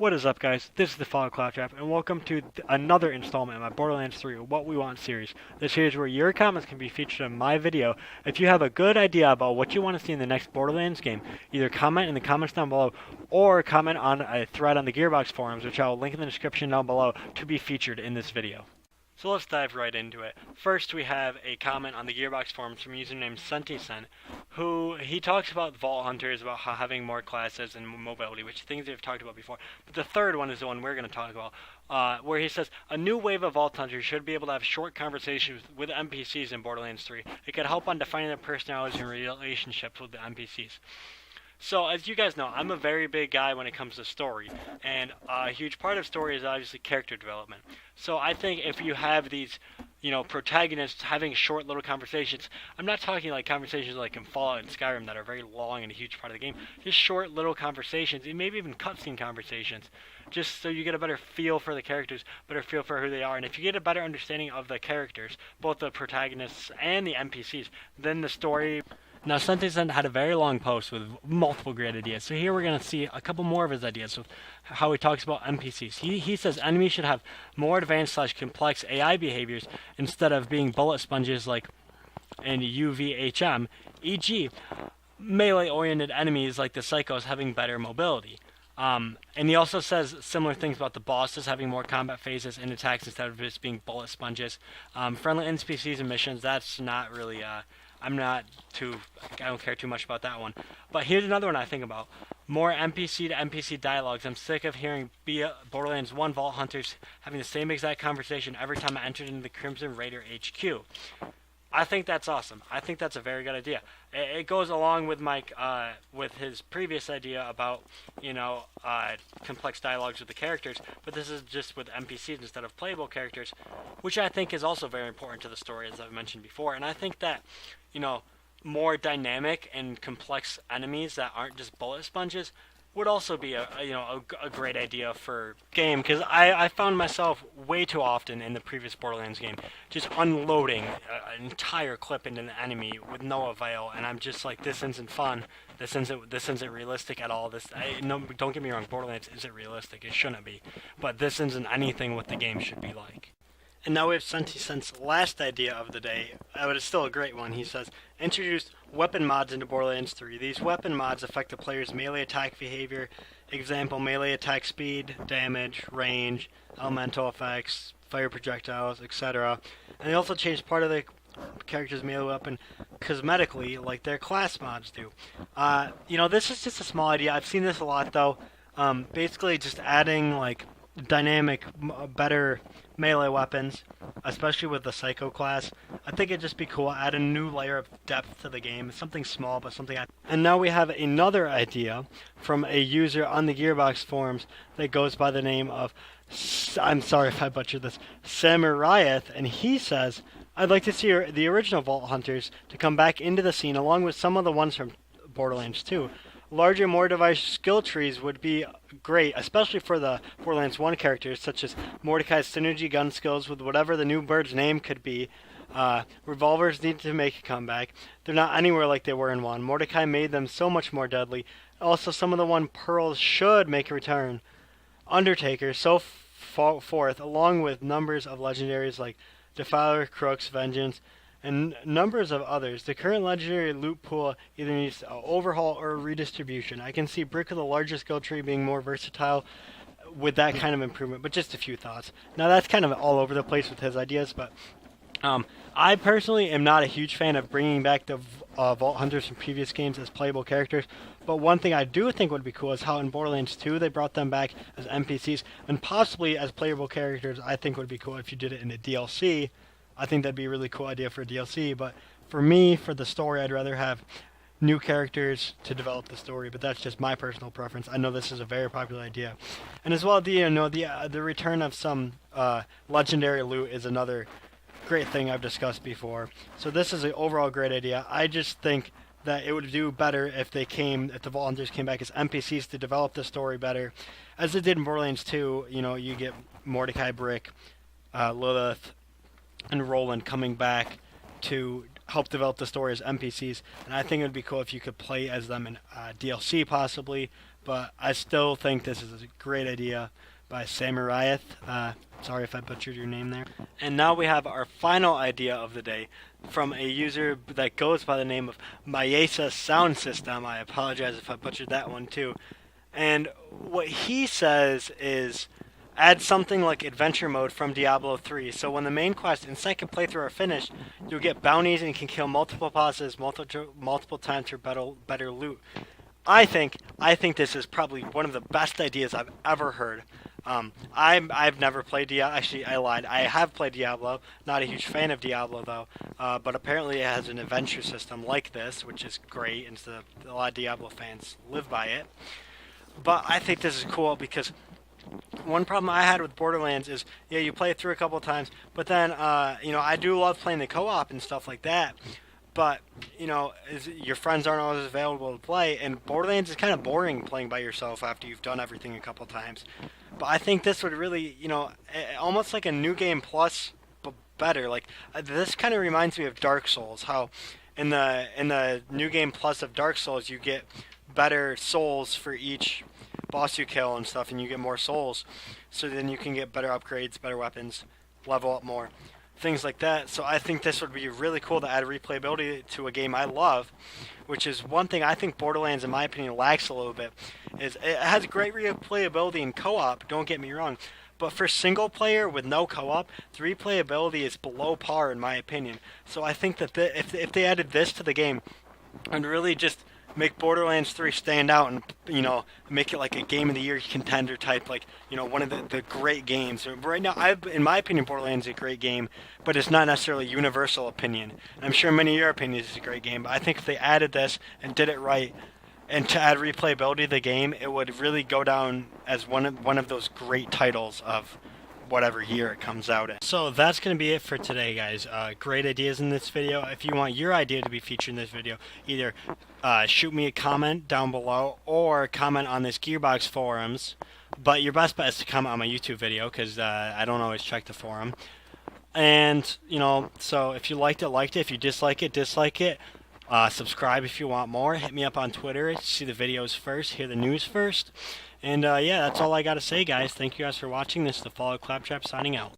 What is up, guys? This is the Fall Cloud Trap, and welcome to another installment of my Borderlands 3 What We Want series. The series where your comments can be featured in my video. If you have a good idea about what you want to see in the next Borderlands game, either comment in the comments down below, or comment on a thread on the Gearbox forums, which I will link in the description down below, to be featured in this video. So let's dive right into it. First, we have a comment on the Gearbox forums from a user named Sentisen, who he talks about Vault Hunters, about how having more classes and mobility, which are things we've talked about before. But the third one is the one we're going to talk about, where he says, a new wave of Vault Hunters should be able to have short conversations with NPCs in Borderlands 3. It could help on defining their personalities and relationships with the NPCs. So, as you guys know, I'm a very big guy when it comes to story, and a huge part of story is obviously character development. So I think if you have these, protagonists having short little conversations, I'm not talking like conversations like in Fallout and Skyrim that are very long and a huge part of the game, just short little conversations, and maybe even cutscene conversations, just so you get a better feel for the characters, better feel for who they are, and if you get a better understanding of the characters, both the protagonists and the NPCs, then the story. Now, Sentison had a very long post with multiple great ideas, so here we're going to see a couple more of his ideas of how he talks about NPCs. He says enemies should have more advanced/complex AI behaviors instead of being bullet sponges like in UVHM, e.g., melee-oriented enemies like the Psychos having better mobility. And he also says similar things about the bosses having more combat phases and attacks instead of just being bullet sponges. Friendly NPCs and missions, that's not really... I don't care too much about that one. But here's another one I think about. More NPC to NPC dialogues. I'm sick of hearing Borderlands 1 Vault Hunters having the same exact conversation every time I entered into the Crimson Raider HQ. I think that's awesome. I think that's a very good idea. It goes along with Mike, with his previous idea about, complex dialogues with the characters, but this is just with NPCs instead of playable characters, which I think is also very important to the story, as I've mentioned before. And I think that, more dynamic and complex enemies that aren't just bullet sponges would also be a great idea for game, because I found myself way too often in the previous Borderlands game just unloading an entire clip into an enemy with no avail, and I'm just like, this isn't fun. This isn't realistic at all. No, don't get me wrong, Borderlands isn't realistic. It shouldn't be, but this isn't anything what the game should be like. And now we have Sentisen's last idea of the day, but it's still a great one. He says, introduce weapon mods into Borderlands 3. These weapon mods affect the player's melee attack behavior. Example, melee attack speed, damage, range, elemental effects, fire projectiles, etc. And they also change part of the character's melee weapon cosmetically, like their class mods do. This is just a small idea. I've seen this a lot, though. Basically, just adding, dynamic, better melee weapons, especially with the Psycho class. I think it'd just be cool. Add a new layer of depth to the game. Something small, but something. And now we have another idea from a user on the Gearbox forums that goes by the name of, I'm sorry if I butchered this, Samuriath, and he says, I'd like to see the original Vault Hunters to come back into the scene along with some of the ones from Borderlands 2. Larger, more diverse skill trees would be great, especially for the Borderlands 1 characters, such as Mordecai's synergy gun skills with whatever the new bird's name could be. Revolvers need to make a comeback. They're not anywhere like they were in 1. Mordecai made them so much more deadly. Also, some of the 1 pearls should make a return. Undertaker, so forth, along with numbers of legendaries like Defiler, Crooks, Vengeance, and numbers of others. The current legendary loot pool either needs an overhaul or redistribution. I can see Brick of the larger skill tree being more versatile with that kind of improvement, but just a few thoughts. Now, that's kind of all over the place with his ideas, but I personally am not a huge fan of bringing back the Vault Hunters from previous games as playable characters, but one thing I do think would be cool is how in Borderlands 2 they brought them back as NPCs, and possibly as playable characters. I think would be cool if you did it in a DLC. I think that'd be a really cool idea for a DLC, but for me, for the story, I'd rather have new characters to develop the story, but that's just my personal preference. I know this is a very popular idea. And as well, the return of some legendary loot is another great thing I've discussed before. So this is an overall great idea. I just think that it would do better if the Vault Hunters came back as NPCs to develop the story better. As it did in Borderlands 2, you get Mordecai, Brick, Lilith, and Roland coming back to help develop the story as NPCs, and I think it would be cool if you could play as them in DLC possibly, but I still think this is a great idea by Samariath. Sorry if I butchered your name there. And now we have our final idea of the day from a user that goes by the name of Mayesa Sound System. I apologize if I butchered that one too. And what he says is add something like adventure mode from Diablo 3. So when the main quest and second playthrough are finished, you'll get bounties and you can kill multiple bosses multiple times for better loot. I think this is probably one of the best ideas I've ever heard. I've never played Diablo. Actually, I lied. I have played Diablo. Not a huge fan of Diablo though. But apparently it has an adventure system like this, which is great, and a lot of Diablo fans live by it. But I think this is cool because one problem I had with Borderlands is, yeah, you play it through a couple of times, but then, I do love playing the co-op and stuff like that, but, your friends aren't always available to play, and Borderlands is kind of boring playing by yourself after you've done everything a couple of times. But I think this would really, almost like a New Game Plus, but better. Like, this kind of reminds me of Dark Souls, how in the New Game Plus of Dark Souls, you get better souls for each boss you kill and stuff, and you get more souls, so then you can get better upgrades, better weapons, level up more, things like that. So I think this would be really cool to add replayability to a game I love, which is one thing I think Borderlands, in my opinion, lacks a little bit. Is it has great replayability in co-op, don't get me wrong, but for single player with no co-op, the replayability is below par in my opinion. So I think that if they added this to the game and really just make Borderlands 3 stand out and, make it like a Game of the Year contender type, like, one of the great games. Right now, in my opinion, Borderlands is a great game, but it's not necessarily universal opinion. And I'm sure many of your opinions is a great game, but I think if they added this and did it right, and to add replayability to the game, it would really go down as one of those great titles of whatever year it comes out in. So that's going to be it for today, guys. Great ideas in this video. If you want your idea to be featured in this video, either shoot me a comment down below or comment on this Gearbox forums. But your best bet is to comment on my YouTube video because I don't always check the forum. And, so if you liked it. If you dislike it. Subscribe if you want more. Hit me up on Twitter. See the videos first. Hear the news first. And yeah, that's all I got to say, guys. Thank you guys for watching. This is the Fallout Claptrap signing out.